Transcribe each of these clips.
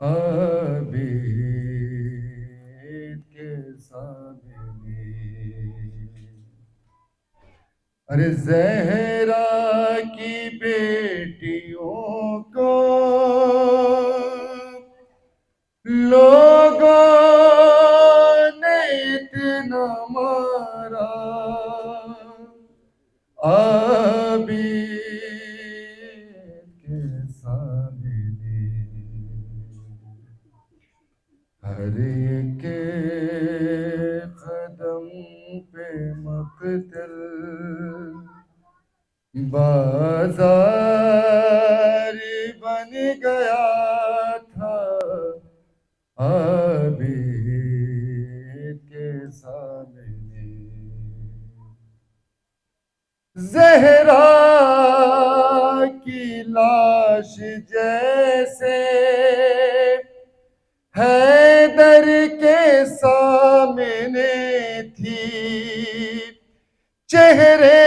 عابد کے سامنے. ارے زہرا کی بیٹیوں کو لوگوں نے اتنا مارا. عابد کے سامنے ہر ایک قدم پہ مقتل. بازار بن گیا تھا عابد کے سامنے. زہرا کی لاش جیسے حیدر کے سامنے تھی. چہرے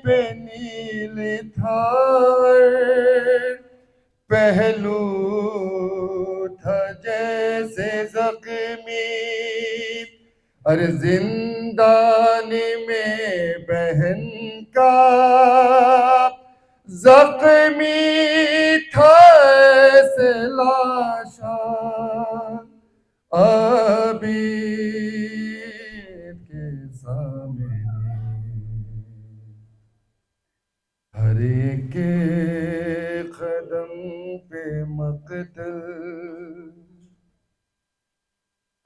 پہ نیل تھا، پہلو تھا جیسے زخمی. اور زندان میں بہن کا زخمی تھا ایسے لاشا. عابد کے سامنے ہر ایک قدم پہ مقتل.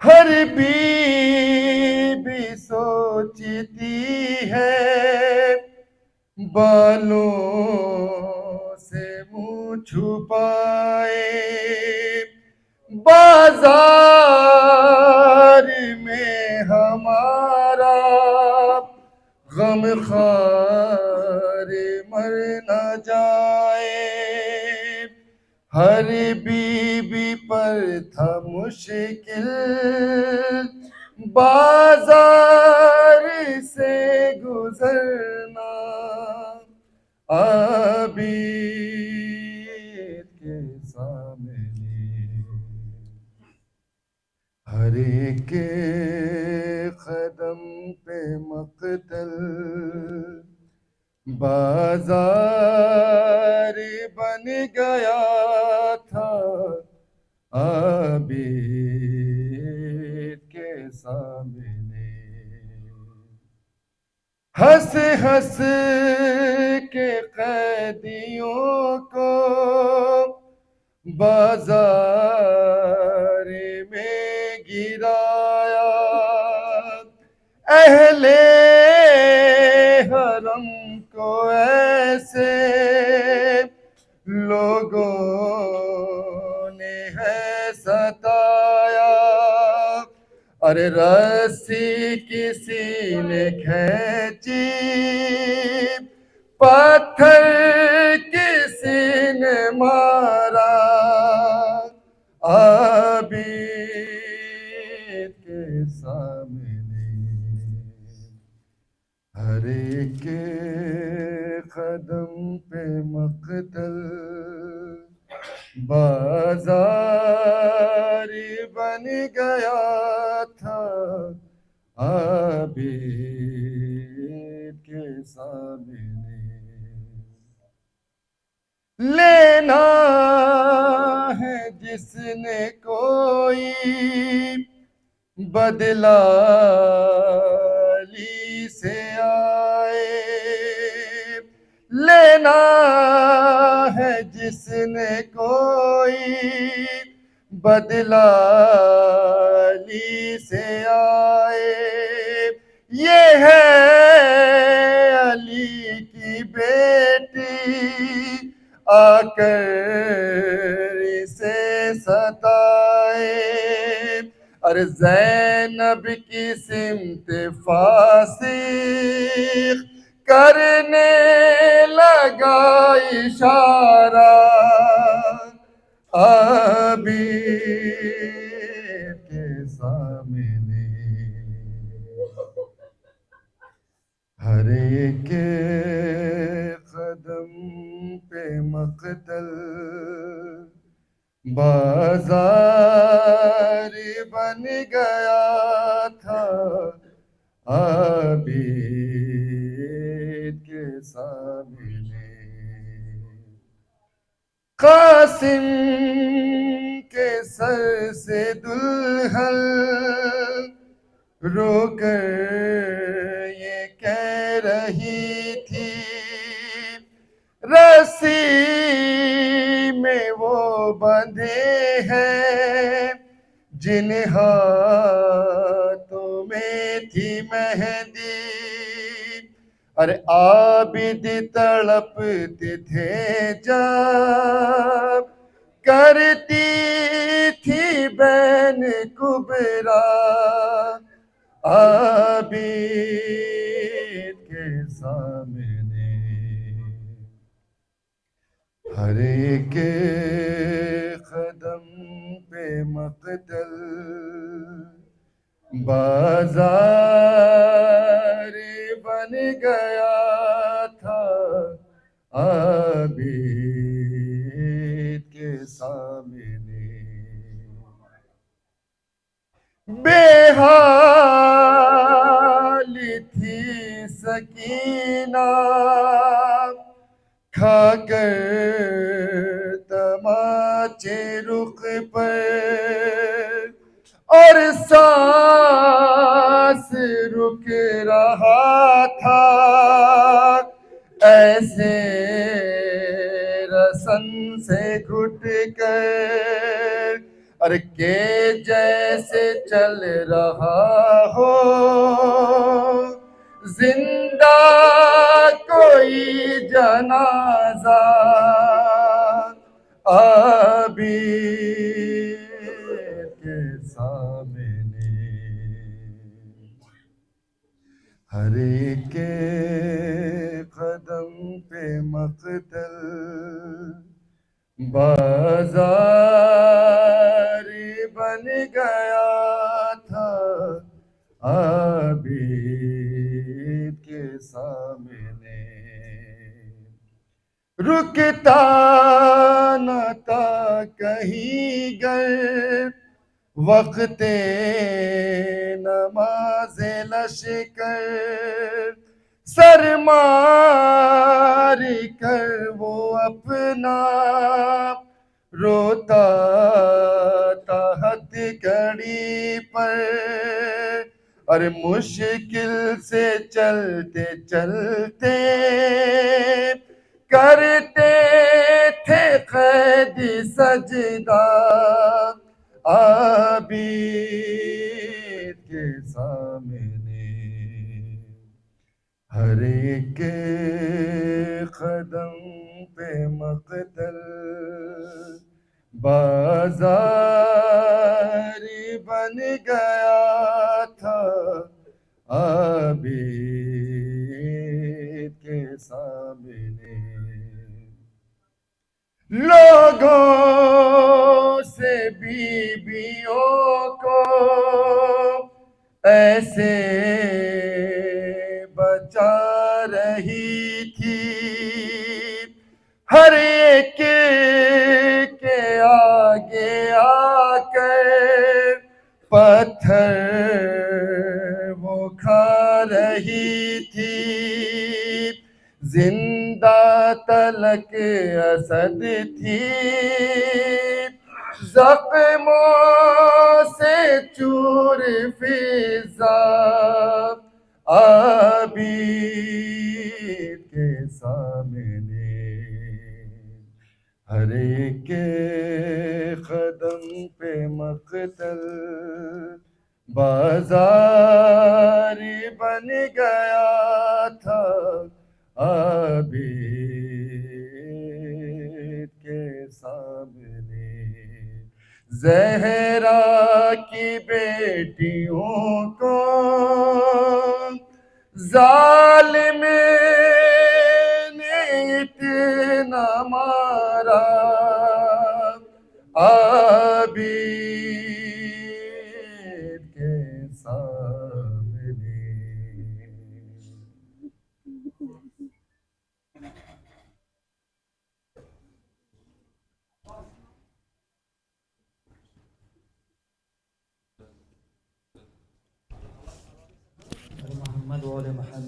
ہر بی سوچتی ہے بالوں سے منہ چھپائے. بازار میں ہمارا غم خوار مر نہ جائے. ہر بی پر تھا مشکل بازار سے گزرنا. عابد کے سامنے ہر ایک قدم پہ مقتل. بازار بن گیا تھا عابد کے سامنے. ہنس ہنس کے قیدیوں کو بازار میں گرایا. اہل حرم کو ایسے لوگوں نے ہے ستایا. ارے رسی کسی نے کھینچی، پتھر کسی نے مارا. عابد کے سامنے ہر ایک قدم پہ مقتل. بازار بن گیا تھا عابد کے سامنے. لینا ہے جس نے کوئی بدلہ علی سے آئے. لینا ہے جس نے کوئی بدلہ علی سے آئے. یہ ہے علی کی بیٹی آ کر اسے ستائے. اور زینب کی سمت فاسق کرنے لگا اشارہ. عابد کے سامنے ہر ایک قدم پہ مقتل. بازار بن گیا تھا عابد کے سامنے، قاسم کے سر سے دلہن رو کر یہ کہہ رہی تھی، رسی میں وہ بندھے ہیں جن ہاتھوں میں تھی مہندی، ارے عابد تڑپتے تھے جب کرتی تھی بین کبرا عابد کے سامنے، ہر ایک قدم پہ مقتل، بازار بن گیا تھا عابد کے سامنے، بے حال تھی سکینہ کھا کر تماچے رخ پر، اور سانس رک رہا تھا ایسے رسن سے گھٹ کر، اور کہ جیسے چل رہا ہو زندہ کوئی جنازہ عابد کے سامنے، ہر ایک قدم پہ مقتل، بازار بن گیا تھا عابد کے سامنے، رکتا نہ تھا کہیں گر وقت نماز لشکر، سر مار کر وہ اپنا روتا تھا ہتھ کڑی پر، اور مشکل سے چلتے چلتے کرتے تھے قید سجدہ عابد کے سامنے، ہر ایک قدم پہ مقتل، بازار بن گیا تھا عابد کے سامنے، لوگوں سے بیویوں کو ایسے بچا رہی تھی، ہر ایک کے آگے آ کر پتھر وہ کھا رہی تھی، زندہ تلک اسد تھی زخموں سے چور فضا عابد کے سامنے، ہر ایک قدم پہ مقتل، بازار بن گیا تھا عابد کے سامنے، زہرا کی بیٹیوں کو ظالم نے اتنا مارا، عابد کے سامنے،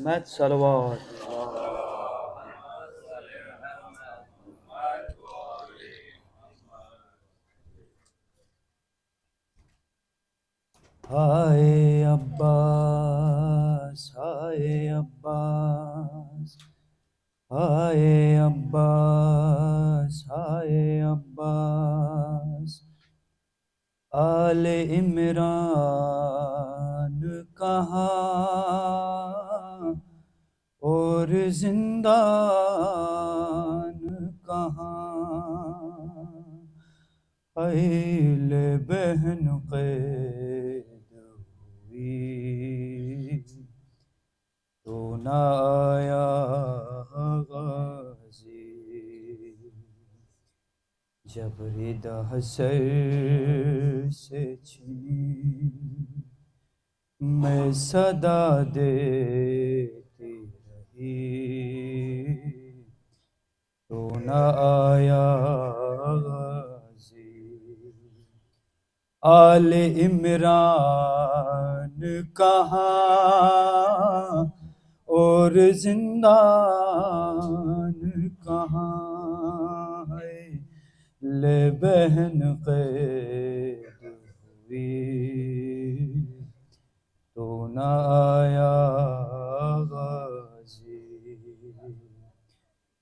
محمد صلوات. ہائے عباس ہائے عباس ہائے عباس ہائے عباس آل عمران کہاں اور زندان کہاں ایل بہن قید ہوئی تو نہ آیا غازی جب ردا سر سے چھنی میں صدا دیتی رہی تو نہ آیا غازی آل عمران کہاں اور زندان کہاں ہے لے بہن قید ہوئی تو نہ آیا غازی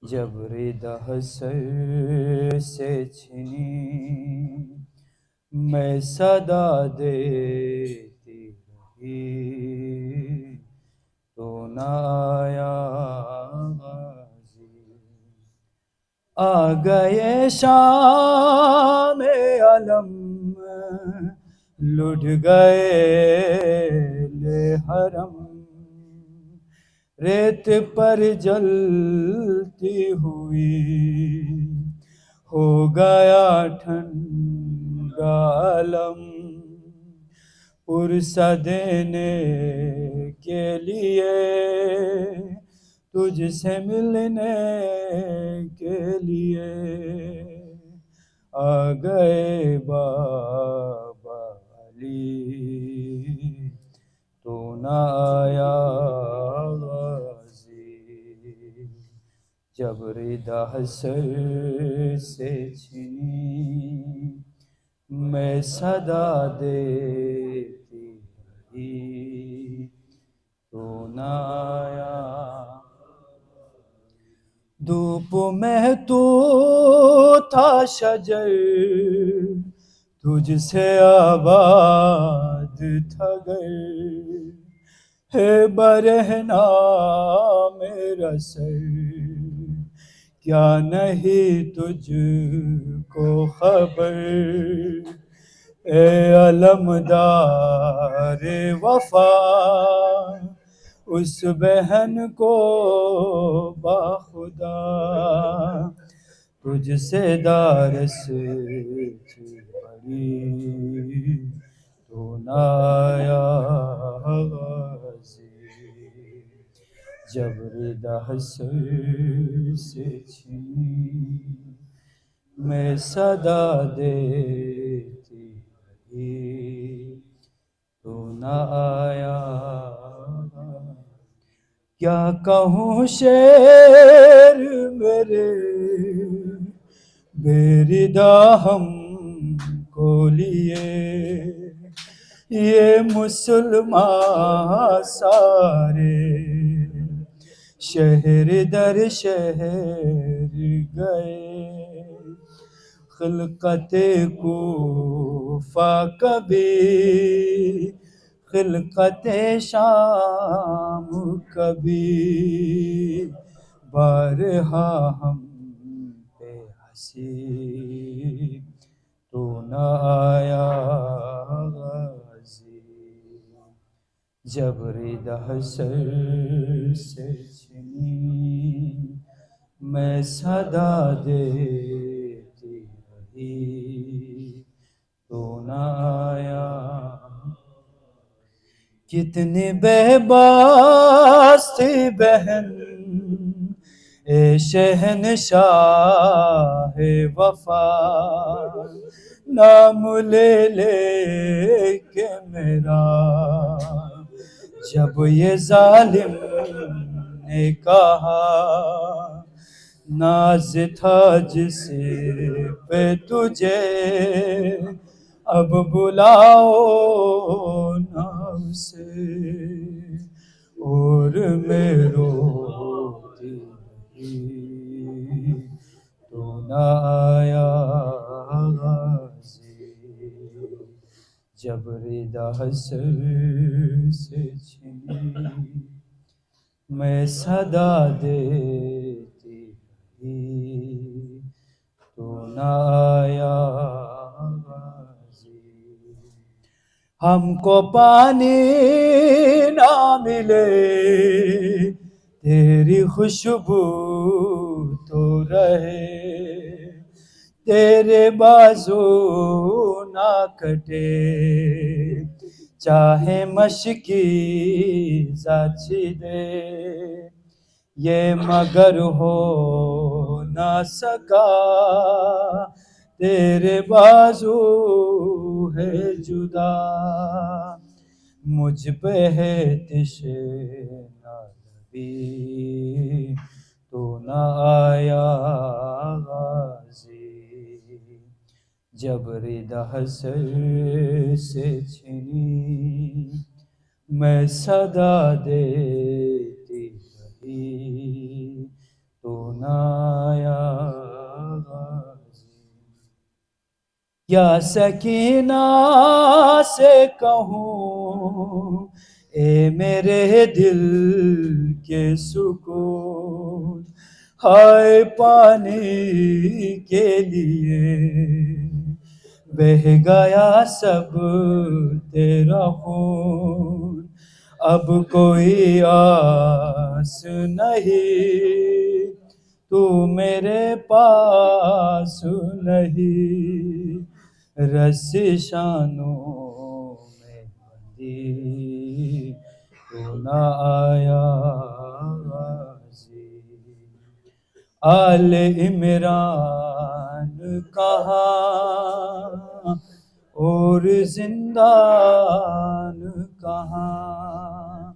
جب ردا سر سے چھنی میں صدا دیتی رہی تو نہ آیا غازی آ گئے شام علم لٹ گئے لے حرم ریت پر جلتی ہوئی ہو گیا ٹھنڈا علم پرسہ دینے کے لیے تجھ سے ملنے کے لیے آ گئے بابا علی تو نہ آیا غازی جب ردا سر سے چھنی میں صدا دیتی رہی تو نہ آیا دھوپ میں تو تھا شجر تجھ سے آباد تھا گر ہے برہنا میرا سر کیا نہیں تجھ کو خبر اے علمدار وفا اس بہن کو باخدا تجھ سے دارس تھی بڑی تو نہ آیا غازی جب ردا سر سے چھنی میں صدا دیتی رہی تو نہ آیا کیا کہوں شعر میرے بے ردا ہم کو لیے یہ مسلمان سارے شہر در شہر گئے خلقت کوفہ کبھی خلقت شام کبھی بارہا ہم پہ ہنسی تو نہ آیا غازی جب ردا سر سے چھنی میں صدا دیتی رہی تو نہ آیا کتنی بے باس تھی بہن اے شہنشاہ وفا نام لے لے کے میرا جب یہ ظالم نے کہا ناز تھا جس پہ تجھے اب بلاؤ نا اسے اور میں روتی رہی تو نہ آیا غازی جب ردا سر سے چھنی میں صدا دیتی رہی تو نہ آیا غازی ہم کو پانی نہ ملے تیری خوشبو تو رہے تیرے بازو نہ کٹے چاہے مشکی زاچی دے یہ مگر ہو نہ سکا تیرے بازو ہے جدا مجھ پہ ہے تشنگی تو نہ آیا غازی جب ردا سر سے چھنی میں صدا دیتی رہی تو نہ آیا غازی یا سکینہ سے کہوں اے میرے دل کے سکون ہائے پانی کے لیے بہہ گیا سب تیرا خون اب کوئی آس نہیں تو میرے پاس نہیں رسی شانوں میں بندھی تو نہ آیا غازی آل عمران کہاں اور زندان کہاں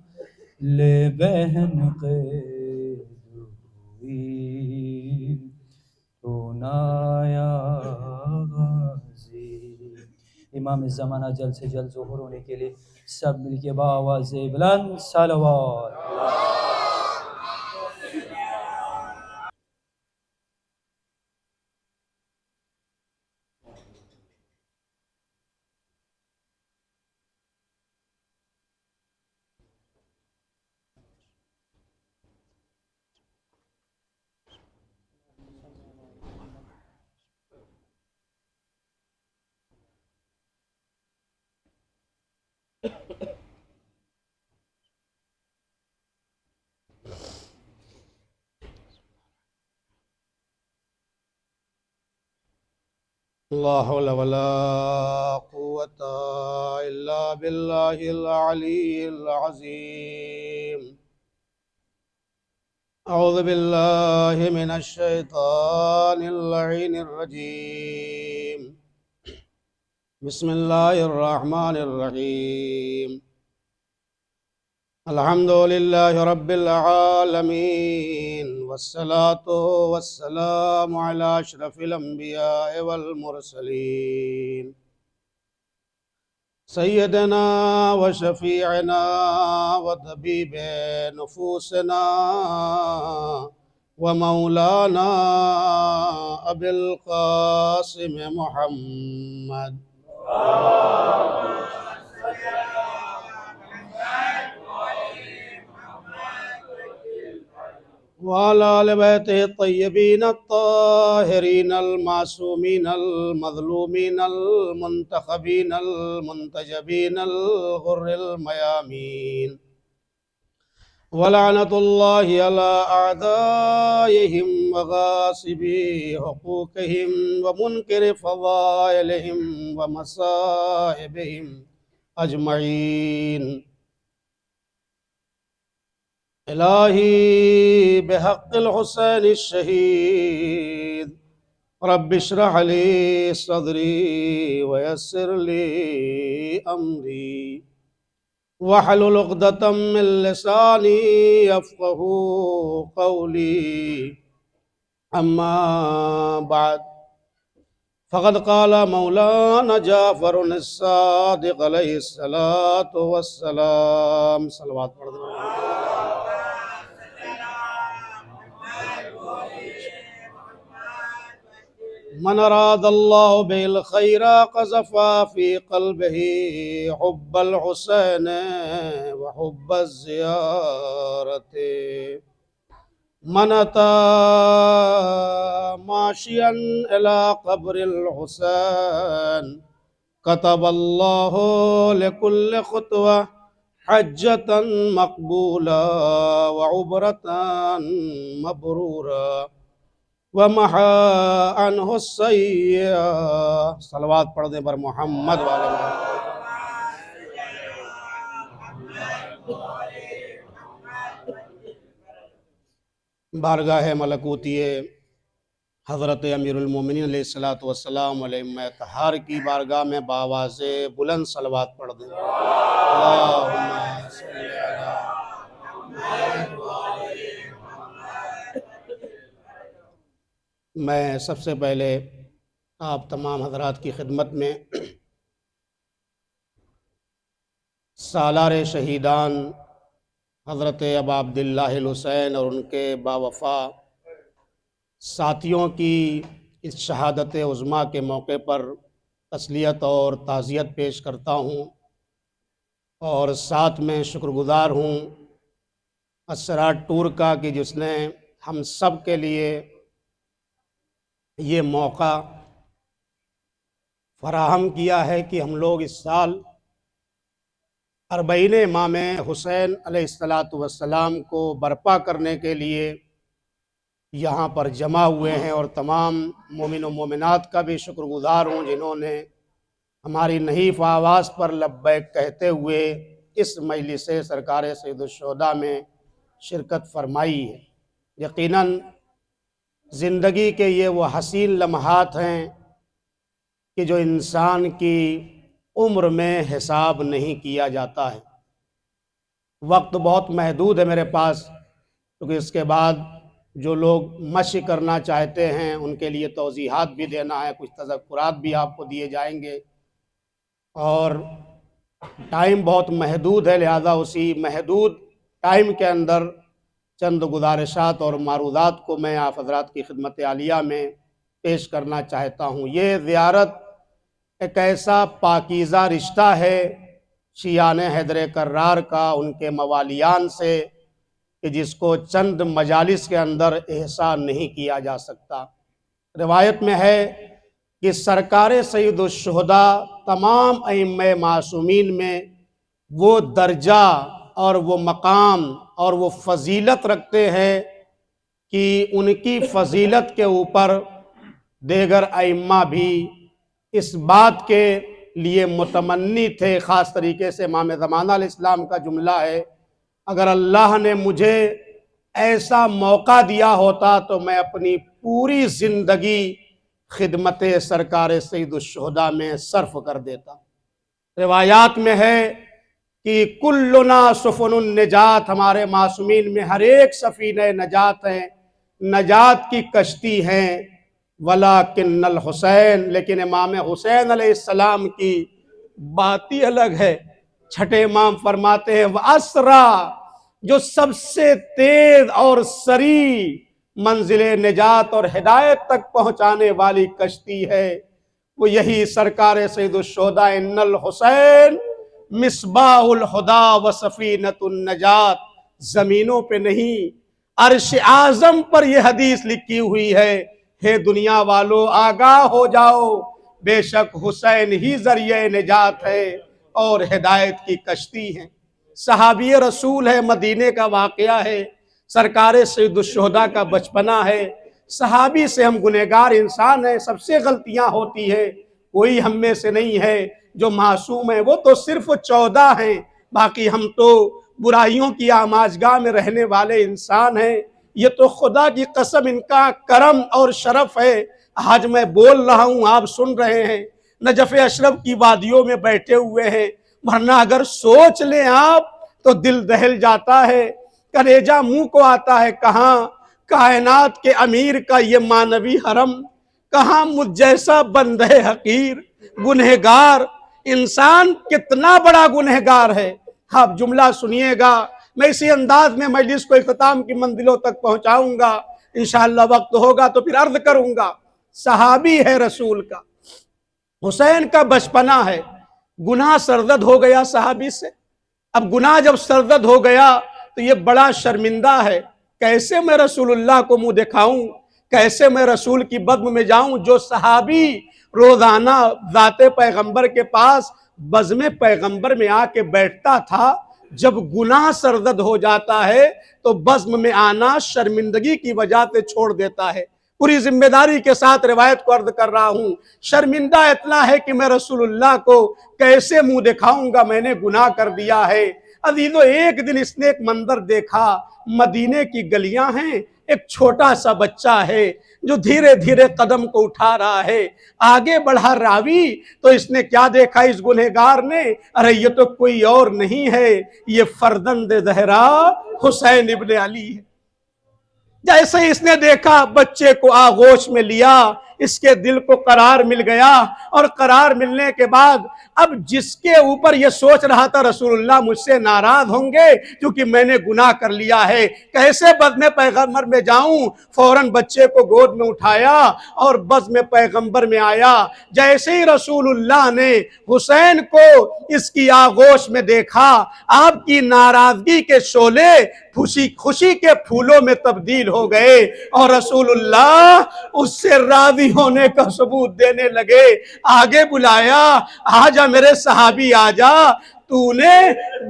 لے بہن قید ہوئی تو نہ آیا غازی امام زمانہ جلد سے جلد ظہور ہونے کے لیے سب مل کے بآواز بلند صلوات لا حول ولا قوة إلا بالله العلي العظيم أعوذ بالله من الشيطان اللعين الرجيم بسم الله الرحمن الرحيم الحمد لله رب العالمين والصلاة والسلام على أشرف الأنبياء والمرسلين سيدنا وشفيعنا وطبيب نفوسنا ومولانا أبي القاسم محمد وعلى آل بيته الطيبين الطاهرين المعصومين المظلومين المنتخبين المنتجبين الغر الميامين ولعنة الله على أعدائهم وغاصبي حقوقهم ومنكر فضائلهم ومصائبهم أجمعين إلهي بحق الحسين الشهيد رب اشرح لي صدري ويسر لي أمري واحلل عقدة من لساني يفقهوا قولي أما بعد فقد قال مولانا جعفر الصادق عليه الصلاة والسلام صلوات پڑھ دیں۔ من اراد الله به الخير قذف في قلبه حب الحسين وحب الزيارة من أتى ماشيا إلى قبر الحسين كتب الله لكل خطوة حجة مقبولة وعبرة مبرورة ومحى عنه السيئة صلوات پڑھ دیں پر محمد والے محمد۔ بارگاہ ملکوتی حضرت امیر المومنین علیہ السلام علیہ طہار کی بارگاہ میں بآواز بلند صلوات پڑھ دیں۔ اللہم صلی علی محمد وآلِ محمد۔ میں سب سے پہلے آپ تمام حضرات کی خدمت میں سالار شہیدان حضرت ابا عبداللہ الحسین اور ان کے باوفا ساتھیوں کی اس شہادت عظمیٰ کے موقع پر تسلیت اور تعزیت پیش کرتا ہوں، اور ساتھ میں شکر گزار ہوں اسرار ٹور کا کہ جس نے ہم سب کے لیے یہ موقع فراہم کیا ہے کہ ہم لوگ اس سال اربعین امام حسین علیہ السلام کو برپا کرنے کے لیے یہاں پر جمع ہوئے ہیں، اور تمام مومن و مومنات کا بھی شکر گزار ہوں جنہوں نے ہماری نحیف آواز پر لبیک کہتے ہوئے اس مجلس سرکار سید الشہداء میں شرکت فرمائی ہے۔ یقیناً زندگی کے یہ وہ حسین لمحات ہیں کہ جو انسان کی عمر میں حساب نہیں کیا جاتا ہے۔ وقت بہت محدود ہے میرے پاس، کیونکہ اس کے بعد جو لوگ مشق کرنا چاہتے ہیں ان کے لیے توضیحات بھی دینا ہے، کچھ تذکرات بھی آپ کو دیے جائیں گے، اور ٹائم بہت محدود ہے، لہذا اسی محدود ٹائم کے اندر چند گزارشات اور معروضات کو میں آپ حضرات کی خدمت عالیہ میں پیش کرنا چاہتا ہوں۔ یہ زیارت ایک ایسا پاکیزہ رشتہ ہے شیعان حیدر کرار کا ان کے موالیان سے کہ جس کو چند مجالس کے اندر احصاء نہیں کیا جا سکتا۔ روایت میں ہے کہ سرکار سید الشہداء تمام ائمہ معصومین میں وہ درجہ اور وہ مقام اور وہ فضیلت رکھتے ہیں کہ ان کی فضیلت کے اوپر دیگر ائمہ بھی اس بات کے لیے متمنی تھے۔ خاص طریقے سے امام زمانہ علیہ السلام کا جملہ ہے، اگر اللہ نے مجھے ایسا موقع دیا ہوتا تو میں اپنی پوری زندگی خدمت سرکار سید الشہداء میں صرف کر دیتا۔ روایات میں ہے کہ کلنا سفن النجات، ہمارے معصومین میں ہر ایک سفینہ نجات ہے، نجات کی کشتی ہیں، ولیکن الحسین، لیکن امام حسین علیہ السلام کی بات ہی الگ ہے۔ چھٹے امام فرماتے ہیں وَأَسْرَى، جو سب سے تیز اور سریع منزل نجات اور ہدایت تک پہنچانے والی کشتی ہے، وہ یہی سرکار سید الشہداء ان الحسین مصباح الہدیٰ و سفینۃ النجات۔ زمینوں پہ نہیں، عرش اعظم پر یہ حدیث لکھی ہوئی ہے، ہے دنیا والو آگاہ ہو جاؤ، بے شک حسین ہی ذریعہ نجات ہے اور ہدایت کی کشتی ہے۔ صحابی رسول ہے، مدینے کا واقعہ ہے، سرکار سید الشہداء کا بچپنا ہے۔ صحابی سے ہم گنہگار انسان ہیں، سب سے غلطیاں ہوتی ہیں، کوئی ہم میں سے نہیں ہے جو معصوم ہے، وہ تو صرف 14 ہیں، باقی ہم تو برائیوں کی آماجگاہ میں رہنے والے انسان ہیں۔ یہ تو خدا کی قسم ان کا کرم اور شرف ہے، آج میں بول رہا ہوں، آپ سن رہے ہیں، نجف اشرف کی وادیوں میں بیٹھے ہوئے ہیں، ورنہ اگر سوچ لیں آپ تو دل دہل جاتا ہے، کلیجہ منہ کو آتا ہے۔ کہاں کائنات کے امیر کا یہ مانوی حرم، کہاں مجھ جیسا بندہ حقیر گنہگار، انسان کتنا بڑا گنہگار ہے۔ آپ جملہ سنیے گا، میں اسی انداز میں مجلس کو اختتام کی منزلوں تک پہنچاؤں گا، انشاءاللہ وقت ہوگا تو پھر عرض کروں گا۔ صحابی ہے رسول کا، حسین کا بچپنا ہے، گناہ سرزد ہو گیا صحابی سے۔ اب گناہ جب سرزد ہو گیا تو یہ بڑا شرمندہ ہے، کیسے میں رسول اللہ کو منہ دکھاؤں، کیسے میں رسول کی بزم میں جاؤں۔ جو صحابی روزانہ ذات پیغمبر کے پاس بزم پیغمبر میں آ کے بیٹھتا تھا، جب گناہ سرزد ہو جاتا ہے تو بزم میں آنا شرمندگی کی وجہ سے چھوڑ دیتا ہے۔ پوری ذمہ داری کے ساتھ روایت کو عرض کر رہا ہوں، شرمندہ اتنا ہے کہ میں رسول اللہ کو کیسے منہ دکھاؤں گا، میں نے گناہ کر دیا ہے۔ عزیزو، ایک دن اس نے ایک منظر دیکھا، مدینے کی گلیاں ہیں، ایک چھوٹا سا بچہ ہے جو دھیرے دھیرے قدم کو اٹھا رہا ہے۔ آگے بڑھا راوی تو اس نے کیا دیکھا اس گنہگار نے، ارے یہ تو کوئی اور نہیں ہے، یہ فرزند زہرا حسین ابن علی ہے۔ جیسے اس نے دیکھا بچے کو آغوش میں لیا، اس کے دل کو قرار مل گیا، اور قرار ملنے کے بعد اب جس کے اوپر یہ سوچ رہا تھا رسول اللہ مجھ سے ناراض ہوں گے کیونکہ میں نے گناہ کر لیا ہے، کیسے بزم پیغمبر میں جاؤں، فوراً بچے کو گود میں اٹھایا اور بزم پیغمبر میں آیا۔ جیسے ہی رسول اللہ نے حسین کو اس کی آغوش میں دیکھا، آپ کی ناراضگی کے شعلے خوشی کے پھولوں میں تبدیل ہو گئے، اور رسول اللہ اس سے راضی ہونے کا ثبوت دینے لگے۔ آگے بلایا، آجا میرے صحابی آجا، تو نے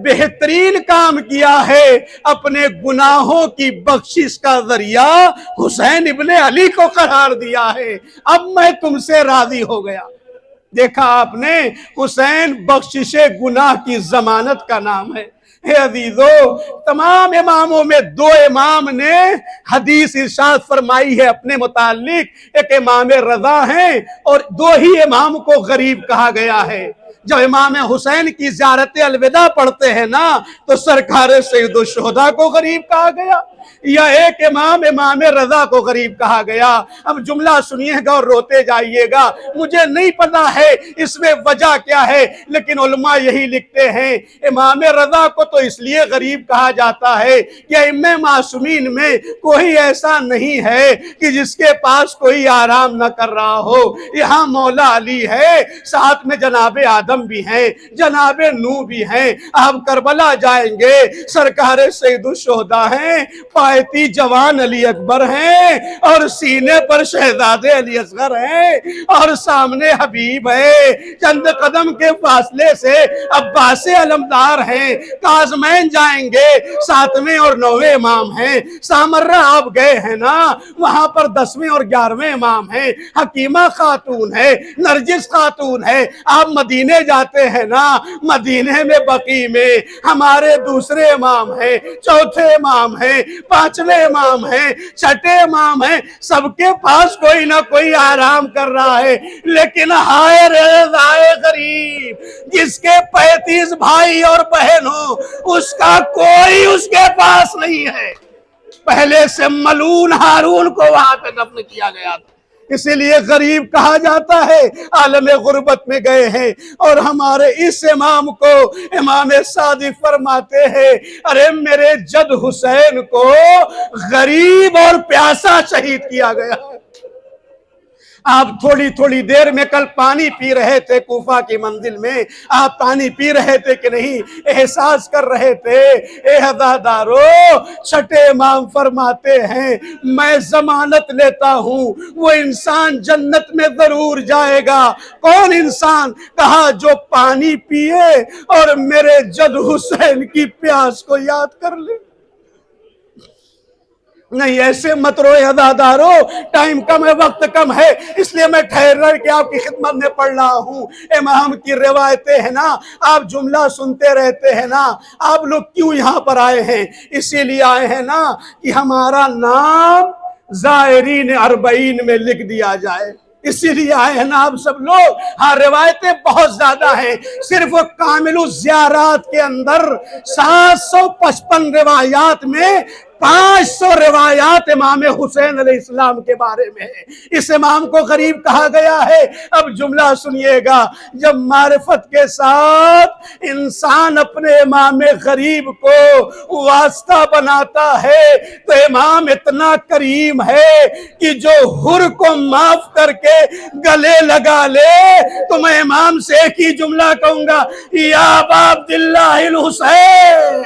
بہترین کام کیا ہے، اپنے گناہوں کی بخشش کا ذریعہ حسین ابن علی کو قرار دیا ہے، اب میں تم سے راضی ہو گیا۔ دیکھا آپ نے، حسین بخشش گناہ کی ضمانت کا نام ہے۔ اے عزیزو، تمام اماموں میں دو امام نے حدیث ارشاد فرمائی ہے اپنے متعلق، ایک امام رضا ہیں اور دو ہی امام کو غریب کہا گیا ہے۔ جب امام حسین کی زیارت الوداع پڑھتے ہیں نا تو سرکار سید الشہداء کو غریب کہا گیا، یا ایک امام رضا کو غریب کہا گیا۔ اب جملہ سنیے گا اور روتے جائیے گا، مجھے نہیں پتا ہے اس میں وجہ کیا ہے، لیکن علماء یہی لکھتے ہیں امام رضا کو تو اس لیے غریب کہا جاتا ہے کہ ائمہ معصومین میں کوئی ایسا نہیں ہے کہ جس کے پاس کوئی آرام نہ کر رہا ہو۔ یہاں مولا علی ہے، ساتھ میں جناب آدم بھی ہیں، جناب نوح بھی ہیں۔ آپ کربلا جائیں گے، سرکار سید الشہداء ہیں، پایتی جوان علی اکبر ہیں، اور سینے پر شہزادے علی اصغر ہیں، اور سامنے حبیب ہے، چند قدم کے فاصلے سے عباس علمدار ہیں۔ کاظمین جائیں گے، 7ویں اور 9ویں امام ہیں۔ سامرہ آپ گئے ہیں نا، وہاں پر 10ویں اور 11ویں امام ہیں۔ حکیمہ خاتون ہے، نرجس خاتون ہے۔ آپ مدینے جاتے ہیں نا، مدینے میں بقیع میں ہمارے دوسرے امام ہیں، چوتھے امام ہیں، 5ویں امام ہیں، 6ٹھے امام ہیں۔ سب کے پاس کوئی نہ کوئی آرام کر رہا ہے، لیکن ہائے رضائے غریب، جس کے 35 بھائی اور بہن ہوں، اس کا کوئی اس کے پاس نہیں ہے۔ پہلے سے ملعون ہارون کو وہاں پہ دفن کیا گیا تھا، اسی لیے غریب کہا جاتا ہے۔ عالم غربت میں گئے ہیں، اور ہمارے اس امام کو امام صادق فرماتے ہیں، ارے میرے جد حسین کو غریب اور پیاسا شہید کیا گیا ہے۔ آپ تھوڑی تھوڑی دیر میں کل پانی پی رہے تھے کوفہ کی منزل میں، آپ پانی پی رہے تھے کہ نہیں، احساس کر رہے تھے۔ اے عزادارو، 6ٹھے امام فرماتے ہیں میں ضمانت لیتا ہوں وہ انسان جنت میں ضرور جائے گا۔ کون انسان؟ کہا جو پانی پیے اور میرے جد حسین کی پیاس کو یاد کر لے۔ نہیں ایسے مت روئے عزادارو، ٹائم کم ہے، وقت کم ہے، اس لیے میں ٹھہر کے آپ کی خدمت میں پڑھ رہا ہوں۔ امام کی روایتیں ہیں نا، آپ جملہ سنتے رہتے ہیں نا، آپ لوگ کیوں یہاں پر آئے ہیں؟ اسی لیے آئے ہیں نا کہ ہمارا نام زائرین 40 میں لکھ دیا جائے۔ اسی لیے آئے ہیں نا آپ سب لوگ. ہاں روایتیں بہت زیادہ ہیں. صرف کامل الزیارات کے اندر 755 روایات میں 500 روایات امام حسین علیہ السلام کے بارے میں ہے. اس امام کو غریب کہا گیا ہے. اب جملہ سنیے گا. جب معرفت کے ساتھ انسان اپنے امام غریب کو واسطہ بناتا ہے تو امام اتنا کریم ہے کہ جو حر کو معاف کر کے گلے لگا لے تو میں امام سے ایک ہی جملہ کہوں گا, یا ابا عبداللہ الحسین,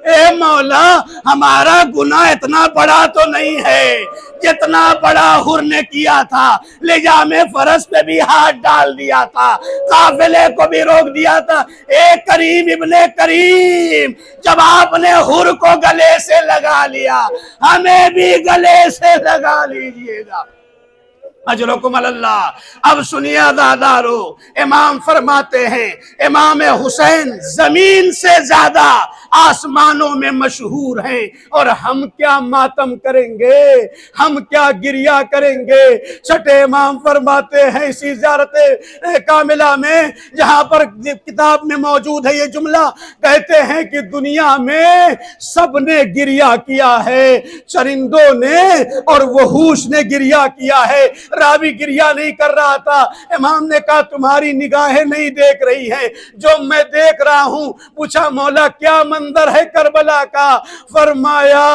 اے مولا ہمارا گناہ اتنا بڑا تو نہیں ہے جتنا بڑا حر نے کیا تھا. لجام فرس پہ بھی ہاتھ ڈال دیا تھا, قافلے کو بھی روک دیا تھا. اے کریم ابن کریم, جب آپ نے حر کو گلے سے لگا لیا ہمیں بھی گلے سے لگا لیجئے گا. اجرکم اللہ. اب سنیے عزادارو, امام فرماتے ہیں امام حسین زمین سے زیادہ آسمانوں میں مشہور ہیں, اور ہم کیا ماتم کریں گے, ہم کیا گریہ کریں گے. چھٹے امام فرماتے ہیں اسی زیارت کاملہ میں, جہاں پر کتاب میں موجود ہے یہ جملہ, کہتے ہیں کہ دنیا میں سب نے گریہ کیا ہے, چرندوں نے اور وحوش نے گریہ کیا ہے. راوی گریہ نہیں کر رہا تھا. امام نے کہا تمہاری نگاہیں نہیں دیکھ رہی ہیں جو میں دیکھ رہا ہوں. پوچھا مولا کیا منظر ہے کربلا کا؟ فرمایا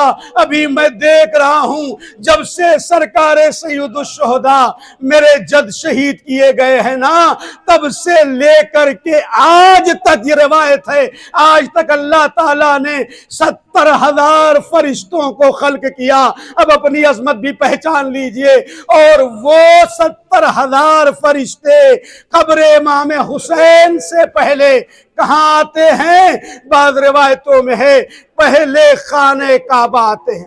ابھی میں دیکھ رہا ہوں جب سے سرکار سید الشہداء میرے جد شہید کیے گئے ہیں نا, تب سے لے کر کے آج تک یہ روایت ہے, آج تک اللہ تعالیٰ نے 70,000 فرشتوں کو خلق کیا. اب اپنی عظمت بھی پہچان لیجئے. اور وہ 70,000 فرشتے قبر امام حسین سے پہلے کہاں آتے ہیں؟ بعض روایتوں میں ہے پہلے خانہ کعبہ آتے ہیں,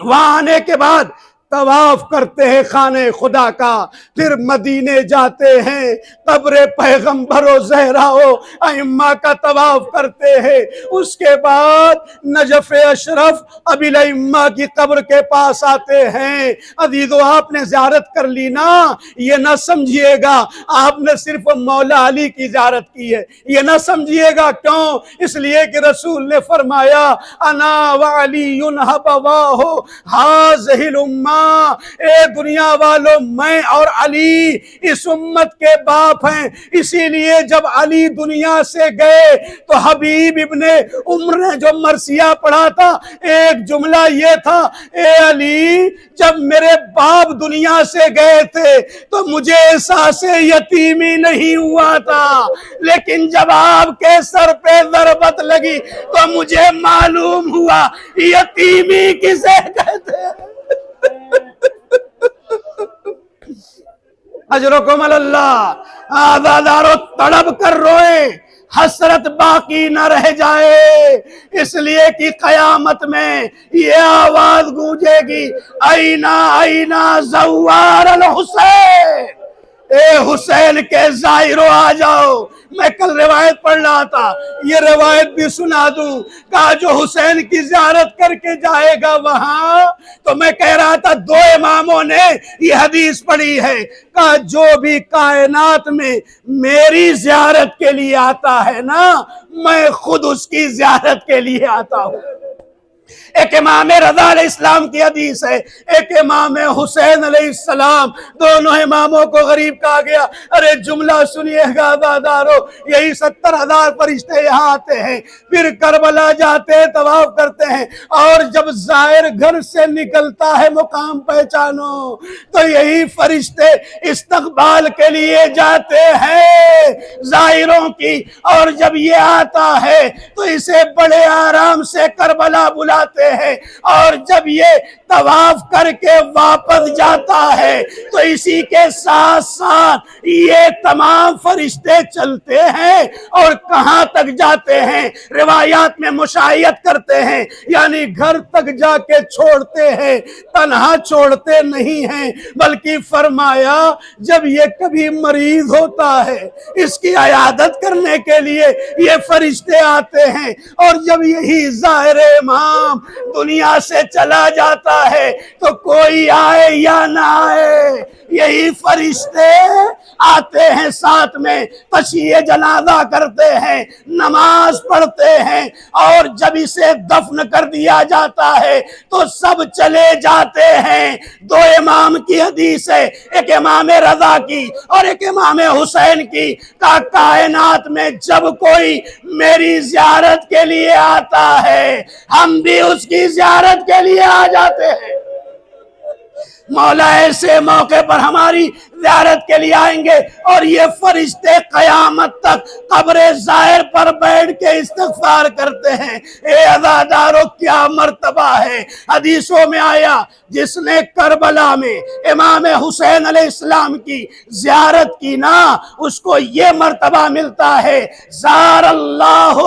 وہاں آنے کے بعد طواف کرتے ہیں خانہ خدا کا, پھر مدینے جاتے ہیں قبر پیغمبر و زہرا و ائمہ کا طواف کرتے ہیں. اس کے بعد نجف اشرف ابی الائمہ کی قبر کے پاس آتے ہیں. عزیزو آپ نے زیارت کر لی نا, یہ نہ سمجھیے گا آپ نے صرف مولا علی کی زیارت کی ہے, یہ نہ سمجھیے گا. کیوں؟ اس لیے کہ رسول نے فرمایا انا وعلی حبواہ ہذہ الامہ, اے دنیا والوں میں اور علی اس امت کے باپ ہیں. اسی لیے جب علی دنیا سے گئے تو حبیب ابن عمر نے جو مرثیہ پڑھا تھا ایک جملہ یہ تھا, اے علی جب میرے باپ دنیا سے گئے تھے تو مجھے احساس یتیمی نہیں ہوا تھا, لیکن جب آپ کے سر پہ ضربت لگی تو مجھے معلوم ہوا یتیمی کسے کہتے ہیں. اجرکم اللہ. آزادارو تڑپ کر روئے, حسرت باقی نہ رہ جائے, اس لیے کہ قیامت میں یہ آواز گونجے گی, اینا اینا زوار الحسین, اے حسین کے زائرو آ جاؤ. میں کل روایت پڑھ رہا تھا, یہ روایت بھی سنا دوں. کہا جو حسین کی زیارت کر کے جائے گا وہاں, تو میں کہہ رہا تھا دو اماموں نے یہ حدیث پڑھی ہے. کہا جو بھی کائنات میں میری زیارت کے لیے آتا ہے نا, میں خود اس کی زیارت کے لیے آتا ہوں. ایک امام رضا علیہ السلام کی حدیث ہے, ایک امام حسین علیہ السلام, دونوں اماموں کو غریب کہا گیا. ارے جملہ سنیے گا عزادارو, یہی 70,000 فرشتے یہاں آتے ہیں, پھر کربلا جاتے ہیں, طواف کرتے ہیں, اور جب زائر گھر سے نکلتا ہے مقام پہچانو تو یہی فرشتے استقبال کے لیے جاتے ہیں زائروں کی, اور جب یہ آتا ہے تو اسے بڑے آرام سے کربلا بلاتے ہیں, اور جب یہ طواف کر کے واپس جاتا ہے تو اسی کے ساتھ ساتھ یہ تمام فرشتے چلتے ہیں. اور کہاں تک جاتے ہیں؟ روایات میں مشاہدت کرتے ہیں, یعنی گھر تک جا کے چھوڑتے ہیں, تنہا چھوڑتے نہیں ہیں, بلکہ فرمایا جب یہ کبھی مریض ہوتا ہے اس کی عیادت کرنے کے لیے یہ فرشتے آتے ہیں, اور جب یہی ظاہر امام دنیا سے چلا جاتا ہے تو کوئی آئے یا نہ آئے یہی فرشتے آتے ہیں ساتھ میں، تشییع جنازہ کرتے ہیں، نماز پڑھتے ہیں، اور جب اسے دفن کر دیا جاتا ہے تو سب چلے جاتے ہیں۔ دو امام کی حدیث ہے، ایک امام رضا کی اور ایک امام حسین کی، کہ کائنات میں جب کوئی میری زیارت کے لیے آتا ہے ہم بھی اس کی زیارت کے لیے آ جاتے ہیں۔ مولا ایسے موقع پر ہماری زیارت کے لیے آئیں گے، اور یہ فرشتے قیامت تک قبر زائر پر بیٹھ کے استغفار کرتے ہیں۔ اے عزادارو کیا مرتبہ ہے! حدیثوں میں آیا جس نے کربلا میں امام حسین علیہ السلام کی زیارت کی نا، اس کو یہ مرتبہ ملتا ہے، زار اللہ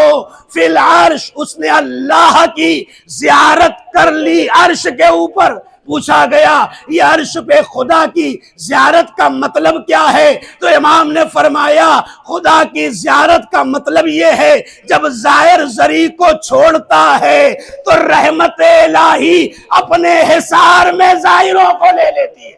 فی العرش، اس نے اللہ کی زیارت کر لی عرش کے اوپر۔ پوچھا گیا یہ عرش پہ خدا کی زیارت کا مطلب کیا ہے؟ تو امام نے فرمایا خدا کی زیارت کا مطلب یہ ہے جب زائر زری کو چھوڑتا ہے تو رحمت الہی اپنے حصار میں زائروں کو لے لیتی ہے،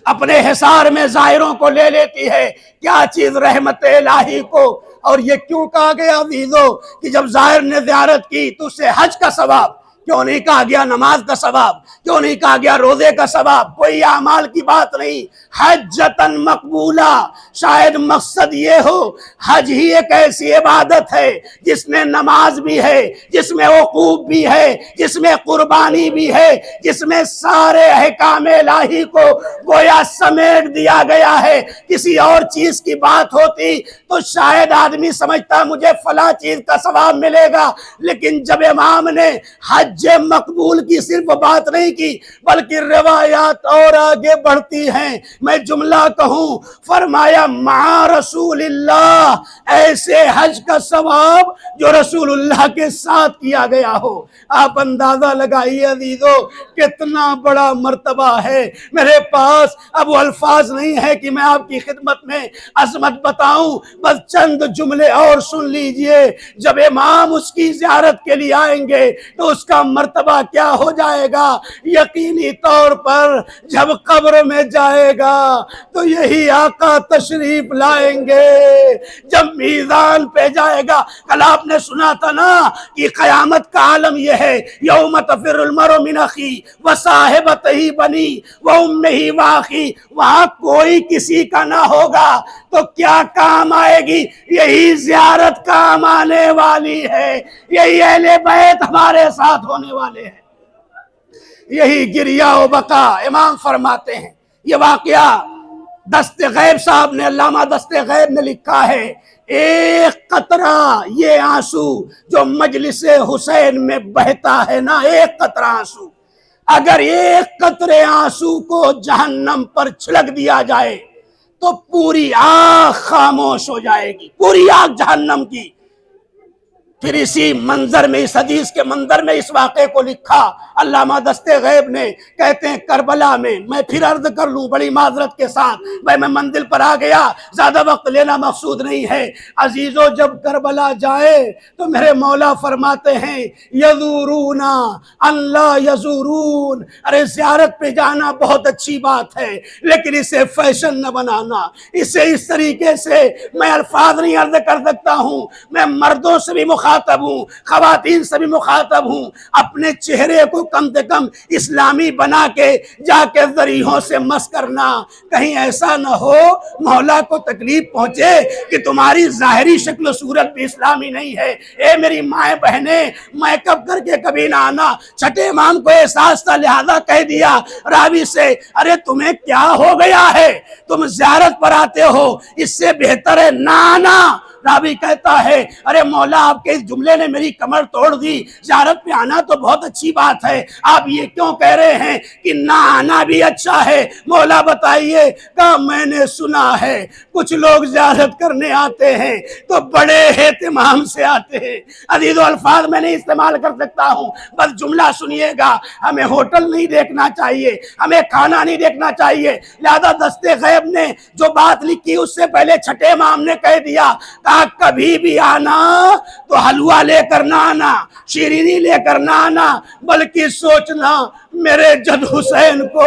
اپنے حصار میں زائروں کو لے لیتی ہے۔ کیا چیز رحمت الہی کو؟ اور یہ کیوں کہا گیا عزیزو کہ جب زائر نے زیارت کی تو اسے حج کا ثواب، کیوں نہیں کہا گیا نماز کا ثواب؟ کیوں نہیں کہا گیا روزے کا ثواب؟ کوئی اعمال کی بات نہیں، حجتاً مقبولہ۔ شاید مقصد یہ ہو حج ہی ایک ایسی عبادت ہے جس میں نماز بھی ہے، جس میں وقوف بھی ہے، جس میں قربانی بھی ہے، جس میں سارے احکام الہی کو گویا سمیٹ دیا گیا ہے۔ کسی اور چیز کی بات ہوتی تو شاید آدمی سمجھتا مجھے فلاں چیز کا ثواب ملے گا، لیکن جب امام نے حج مقبول کی صرف بات نہیں کی بلکہ روایات اور آگے بڑھتی ہیں، میں جملہ کہوں، فرمایا مع رسول اللہ، ایسے حج کا ثواب جو رسول اللہ کے ساتھ کیا گیا ہو۔ آپ اندازہ لگائیے عزیزو کتنا بڑا مرتبہ ہے۔ میرے پاس اب وہ الفاظ نہیں ہے کہ میں آپ کی خدمت میں عظمت بتاؤں، بس چند جملے اور سن لیجئے۔ جب امام اس کی زیارت کے لیے آئیں گے تو اس کا مرتبہ کیا ہو جائے گا؟ یقینی طور پر جب قبر میں جائے گا تو یہی آقا تشریف لائیں گے۔ جب میزان پہ جائے گا، کل آپ نے سنا تھا نا کہ قیامت کا عالم یہ ہے، یوم تفر المرء من اخی وصاحبتہ بنی وامہ واخی، وہاں کوئی کسی کا نہ ہوگا تو کیا کام آئے گی؟ یہی زیارت کام آنے والی ہے، یہی اہل بیت ہمارے ساتھ ہونے والے ہیں، یہی گریہ و بقا۔ امام فرماتے ہیں یہ واقعہ دست غیب صاحب نے، علامہ دست غیب نے لکھا ہے، ایک قطرہ یہ آنسو جو مجلس حسین میں بہتا ہے نا، ایک قطرہ آنسو، اگر ایک قطرے آنسو کو جہنم پر چھڑک دیا جائے تو پوری آگ خاموش ہو جائے گی، پوری آگ جہنم کی۔ پھر اسی منظر میں، اس حدیث کے منظر میں اس واقعے کو لکھا علامہ دست غیب نے، کہتے ہیں کربلا میں، میں پھر عرض کر لوں بڑی معذرت کے ساتھ، میں منزل پر آ گیا، زیادہ وقت لینا مقصود نہیں ہے۔ عزیزو جب کربلا جائے تو میرے مولا فرماتے ہیں یزورون ان لا یزورون، ارے زیارت پہ جانا بہت اچھی بات ہے لیکن اسے فیشن نہ بنانا، اسے اس طریقے سے، میں الفاظ نہیں عرض کر سکتا ہوں، میں مردوں سے بھی مخاطب ہوں، خواتین سے بھی مخاطب ہوں، اپنے چہرے کو کم سے کم اسلامی بنا کے جا کے ذریعوں سے مس کرنا، کہیں ایسا نہ ہو مولا کو تکلیف پہنچے کہ تمہاری ظاہری شکل و صورت بھی اسلامی نہیں ہے۔ اے میری مائیں بہنیں، میک اپ کر کے کبھی نہ آنا۔ چھٹے امام کو احساس تھا لہذا کہہ دیا راوی سے، ارے تمہیں کیا ہو گیا ہے، تم زیارت پر آتے ہو، اس سے بہتر ہے نہ آنا۔ راوی کہتا ہے ارے مولا آپ کے اس جملے نے میری کمر توڑ دی، زیارت پہ آنا تو بہت اچھی بات ہے، آپ یہ کیوں کہہ رہے ہیں کہ نہ آنا بھی اچھا ہے؟ مولا بتائیے، کہا میں نے سنا ہے کچھ لوگ زیارت کرنے آتے ہیں تو بڑے اہتمام سے آتے ہیں۔ عزیزو الفاظ میں نہیں استعمال کر سکتا ہوں، بس جملہ سنیے گا، ہمیں ہوٹل نہیں دیکھنا چاہیے، ہمیں کھانا نہیں دیکھنا چاہیے، لہذا دست غیب نے جو بات لکھی اس سے پہلے چھٹے امام نے کہہ دیا، کبھی بھی آنا تو حلوہ لے کر نہ آنا، شیرینی لے کر نہ آنا، بلکہ سوچنا میرے جد حسین کو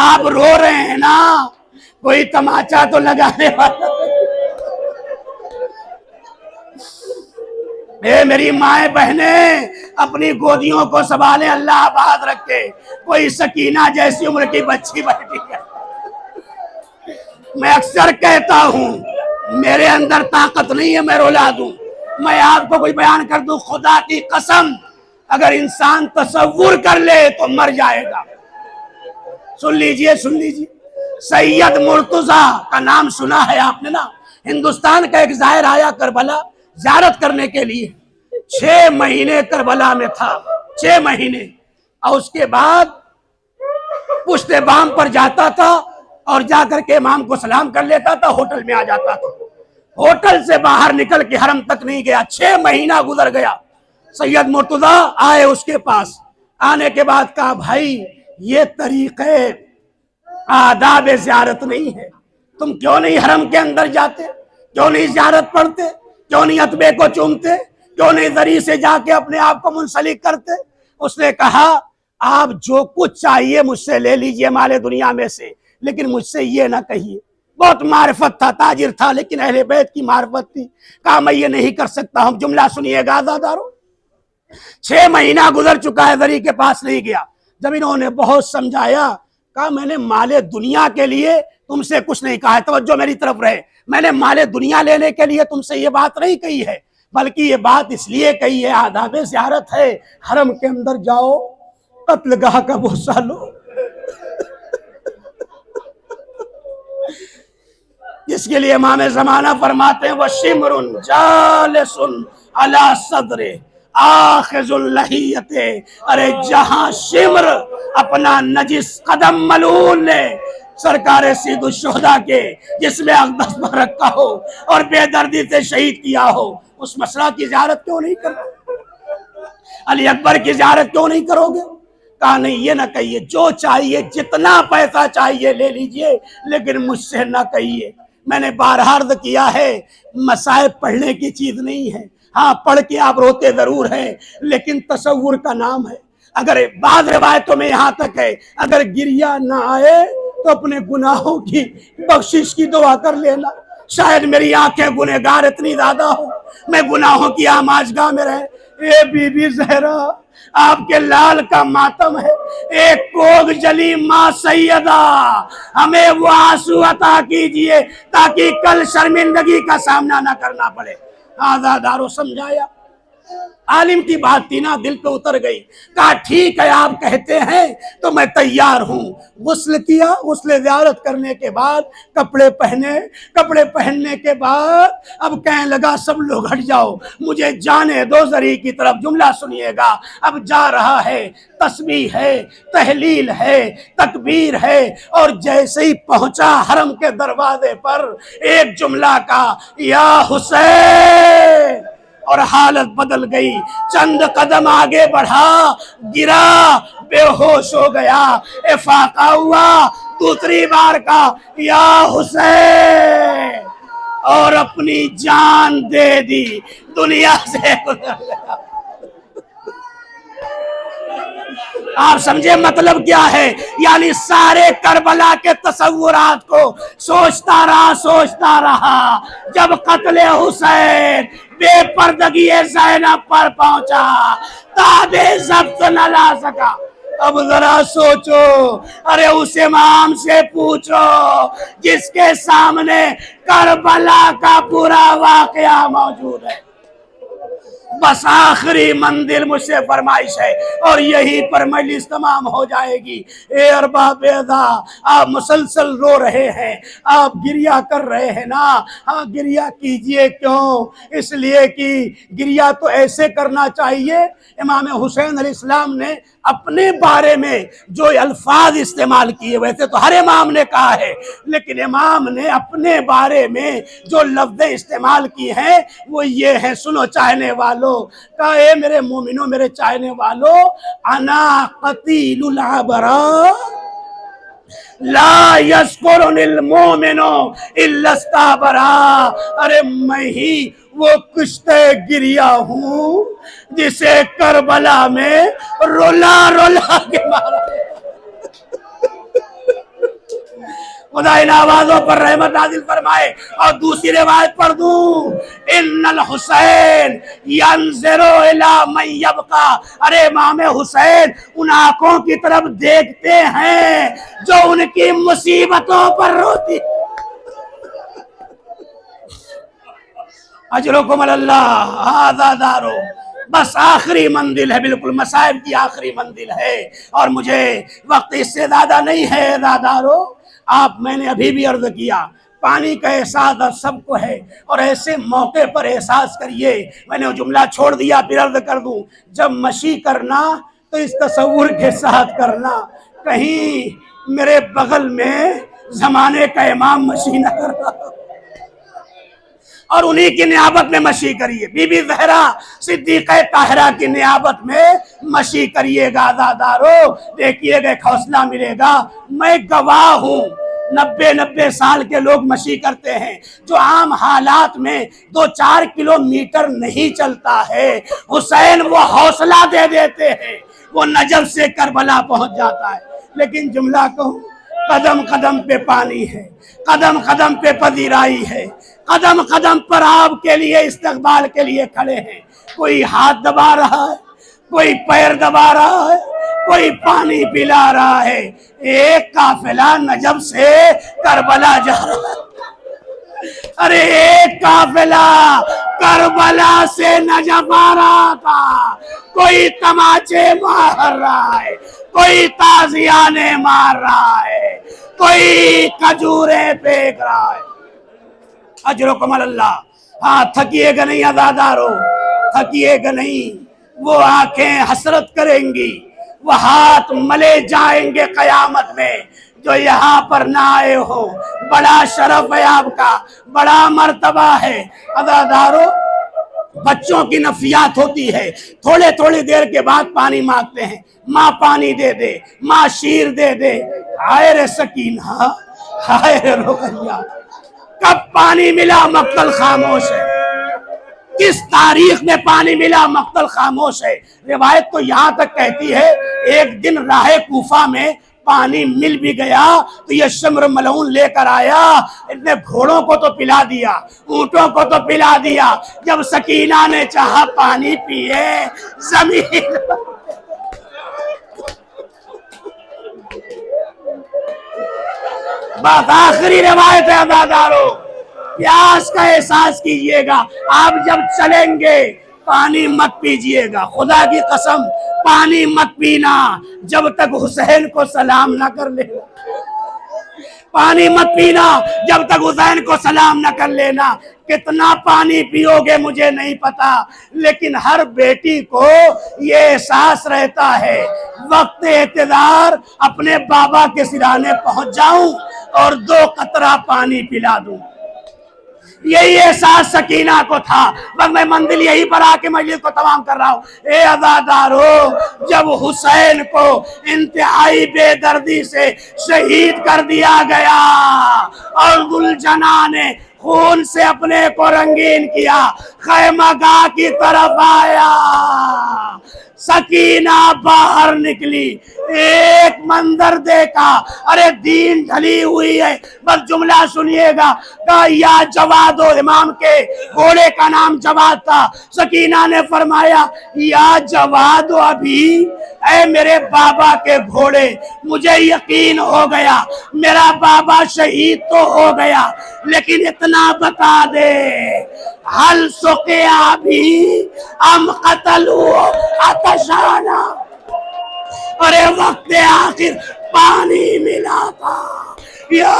آپ رو رہے ہیں نا، کوئی تماچا تو لگانے والا۔ اے میری مائیں بہنیں، اپنی گودیوں کو سنبھالیں، اللہ آباد رکھے۔ کوئی سکینہ جیسی عمر کی بچی بیٹھی ہے۔ میں اکثر کہتا ہوں میرے اندر طاقت نہیں ہے میں رولا دوں۔ میں آپ کو کوئی بیان کر دوں، خدا کی قسم اگر انسان تصور کر لے تو مر جائے گا۔ سن لیجئے سید مرتضیٰ کا نام سنا ہے آپ نے نا؟ ہندوستان کا ایک زائر آیا کربلا زیارت کرنے کے لیے، 6 مہینے کربلا میں تھا، 6 مہینے، اور اس کے بعد پشت بام پر جاتا تھا اور جا کر کے امام کو سلام کر لیتا تھا، ہوٹل میں آ جاتا تھا، ہوٹل سے باہر نکل کے حرم تک نہیں گیا۔ 6 مہینہ گزر گیا۔ سید مرتضیٰ آئے اس کے پاس، آنے کے بعد کہا بھائی یہ طریقے آداب زیارت نہیں ہے، تم کیوں نہیں حرم کے اندر جاتے، کیوں نہیں زیارت پڑھتے، کیوں نہیں عتبے کو چومتے، کیوں نہیں ذری سے جا کے اپنے آپ کو منسلک کرتے؟ اس نے کہا آپ جو کچھ چاہیے مجھ سے لے لیجئے مال دنیا میں سے، لیکن مجھ سے یہ نہ کہیے۔ بہت معرفت تھا، تاجر تھا، لیکن اہل بیت کی معرفت تھی۔ کہا میں یہ نہیں کر سکتا ہوں۔ جملہ سنیے گا عزادارو، 6 مہینہ گزر چکا ہے، ذری کے پاس نہیں گیا۔ جب انہوں نے بہت سمجھایا، کہا میں نے مال دنیا کے لیے تم سے کچھ نہیں کہا ہے، توجہ میری طرف رہے، میں نے مال دنیا لینے کے لیے تم سے یہ بات نہیں کہی ہے، بلکہ یہ بات اس لیے کہی ہے آداب زیارت ہے، حرم کے اندر جاؤ، قتل گاہ کا بوسہ لو۔ جس کے لیے امام زمانہ فرماتے ہیں وَشِمْرٌ جَالِسٌ عَلَى صَدْرِ آخذ اللحیت، ارے جہاں شمر اپنا نجس قدم ملعون نے سرکار سید الشہداء کے جس میں اقدس پر رکھا ہو اور بے دردی سے شہید کیا ہو، اس مسئلہ کی زیارت کیوں نہیں کرو؟ علی اکبر کی زیارت کیوں نہیں کرو گے؟ کہا نہیں یہ نہ کہیے، جو چاہیے جتنا پیسہ چاہیے لے لیجئے، لیکن مجھ سے نہ کہیے۔ میں نے بارہا عرض کیا ہے مصائب پڑھنے کی چیز نہیں ہے، ہاں پڑھ کے آپ روتے ضرور ہیں، لیکن تصور کا نام ہے۔ اگر بعض روایتوں میں یہاں تک ہے اگر گریہ نہ آئے تو اپنے گناہوں کی بخشش کی دعا کر لینا۔ شاید میری آنکھیں گنہگار اتنی زیادہ ہوں، میں گناہوں کی آماجگاہ میں رہے۔ اے بی بی زہرا، آپ کے لال کا ماتم ہے، ایک کوگ جلی ماں سیدہ، ہمیں وہ آنسو عطا کیجئے تاکہ کل شرمندگی کا سامنا نہ کرنا پڑے۔ آزادارو سمجھایا، عالم کی بات تھی نا، دل پہ اتر گئی۔ کہا ٹھیک ہے آپ کہتے ہیں تو میں تیار ہوں۔ غسل کیا، غسل زیارت کرنے کے بعد کپڑے پہنے، کپڑے پہننے کے بعد اب کہنے لگا سب لوگ ہٹ جاؤ، مجھے جانے دو ذری کی طرف۔ جملہ سنیے گا، اب جا رہا ہے، تسبیح ہے، تحلیل ہے، تکبیر ہے، اور جیسے ہی پہنچا حرم کے دروازے پر ایک جملہ کا یا حسین، اور حالت بدل گئی۔ چند قدم آگے بڑھا، گرا، بے ہوش ہو گیا، افاقہ ہوا، دوسری بار کا یا حسین، اور اپنی جان دے دی، دنیا سے گزر گیا۔ آپ سمجھے مطلب کیا ہے؟ یعنی سارے کربلا کے تصورات کو سوچتا رہا، جب قتل حسین بے پردگی زینب پر پہنچا، تاب ضبط نہ لا سکا۔ اب ذرا سوچو، ارے اس امام سے پوچھو جس کے سامنے کربلا کا پورا واقعہ موجود ہے۔ بس آخری منزل مجھ سے فرمائش ہے اور یہی پر مجلس تمام ہو جائے گی۔ اے ارباب ادا، آپ مسلسل رو رہے ہیں، آپ گریہ کر رہے ہیں نا، ہاں گریہ کیجئے۔ کیوں؟ اس لیے کہ گریہ تو ایسے کرنا چاہیے۔ امام حسین علیہ السلام نے اپنے بارے میں جو الفاظ استعمال کیے، ویسے تو ہر امام نے کہا ہے، لیکن امام نے اپنے بارے میں جو لفظ استعمال کی ہیں وہ یہ ہے، سنو چاہنے والوں، کہا اے میرے مومنوں، میرے چاہنے والوں، انا قتیل العبرا لا یذکرنی المومن الا استعبرا، ارے میں ہی وہ کشتے گریہ ہوں جسے کربلا میں رولا رولا کے مارا۔ خدا ان آوازوں پر رحمت نازل فرمائے. اور دوسری روایت پڑھ دوں، ان الحسین ینظر الی من یبقی، ارے امام حسین ان آنکھوں کی طرف دیکھتے ہیں جو ان کی مصیبتوں پر روتی. اجرکم اللہ ھذا دارو، بس آخری منزل ہے، بالکل مصائب کی آخری منزل ہے، اور مجھے وقت اس سے زیادہ نہیں ہے. دادارو آپ، میں نے ابھی بھی عرض کیا پانی کا احساس اب سب کو ہے، اور ایسے موقع پر احساس کریے. میں نے وہ جملہ چھوڑ دیا، پھر عرض کر دوں، جب مشی کرنا تو اس تصور کے ساتھ کرنا کہیں میرے بغل میں زمانے کا امام مشی نہ کر رہا، اور انہی کی نیابت میں مشی کریے. بی بی زہرا صدیقہ طاہرہ کی نیابت میں مشی کریے گا. آزادارو دیکھیے گا، ایک حوصلہ ملے گا. میں گواہ ہوں، 90 سال کے لوگ مشی کرتے ہیں جو عام حالات میں 2-4 کلومیٹر نہیں چلتا ہے. حسین وہ حوصلہ دے دیتے ہیں، وہ نجف سے کربلا پہنچ جاتا ہے. لیکن جملہ کہوں، قدم قدم پہ پانی ہے، قدم قدم پہ پذیرائی ہے، قدم قدم پر آپ کے لیے استقبال کے لیے کھڑے ہیں. کوئی ہاتھ دبا رہا ہے، کوئی پیر دبا رہا ہے، کوئی پانی پلا رہا ہے. ایک قافلہ نجف سے کربلا جا رہا ہے. ارے ایک قافلہ کربلا سے نجف آ رہا تھا. کوئی تماچے مار رہا ہے، کوئی تازیانے مار رہا ہے، کوئی کھجوریں پھینک رہا ہے. اجرکم اللہ. ہاں تھکیے گا نہیں عزادارو، تھکیے گا نہیں. وہ آنکھیں حسرت کریں گی، وہ ہاتھ ملے جائیں گے قیامت میں جو یہاں پر نہ آئے ہو. بڑا شرف ہے آپ کا، بڑا مرتبہ ہے. عزادارو بچوں کی نفیات ہوتی ہے، تھوڑے دیر کے بعد پانی مانگتے ہیں، ماں پانی دے دے، ماں شیر دے دے. ہائے رے سکینہ، ہائے رے رقیہ، کب پانی ملا مقتل خاموش ہے. کس تاریخ میں پانی ملا مقتل خاموش ہے. روایت تو یہاں تک کہتی ہے ایک دن راہ کوفہ میں پانی مل بھی گیا تو یہ شمر ملعون لے کر آیا. اتنے گھوڑوں کو تو پلا دیا، اونٹوں کو تو پلا دیا. جب سکینہ نے چاہا پانی پیے، زمین بات. آخری روایت ہے عزادارو، پیاس کا احساس کیجئے گا. آپ جب چلیں گے پانی مت پیجئے گا، خدا کی قسم پانی مت پینا جب تک حسین کو سلام نہ کر لینا. پانی مت پینا جب تک حسین کو سلام نہ کر لینا. کتنا پانی پیو گے مجھے نہیں پتا، لیکن ہر بیٹی کو یہ احساس رہتا ہے وقت اعتذار اپنے بابا کے سرانے پہنچ جاؤں اور 2 قطرہ پانی پلا دوں. یہی احساس سکینہ کو تھا. بس میں منزل یہی پر آ کے مجلس کو تمام کر رہا ہوں. اے عزادارو، جب حسین کو انتہائی بے دردی سے شہید کر دیا گیا اور ذوالجناح نے خون سے اپنے کو رنگین کیا، خیمہ گاہ کی طرف آیا، سکینہ باہر نکلی، ایک منظر دیکھا. ارے دین ڈھلی ہوئی ہے. بس جملہ سنیے گا. کہا یا جواد، و امام کے گھوڑے کا نام جواد تھا. سکینہ نے فرمایا یا جواد، ابھی اے میرے بابا کے گھوڑے، مجھے یقین ہو گیا میرا بابا شہید تو ہو گیا، لیکن اتنا بتا دے حل سقیا بھی ام قتلوا عطشانا. ارے وقت آخر پانی ملا تھا یا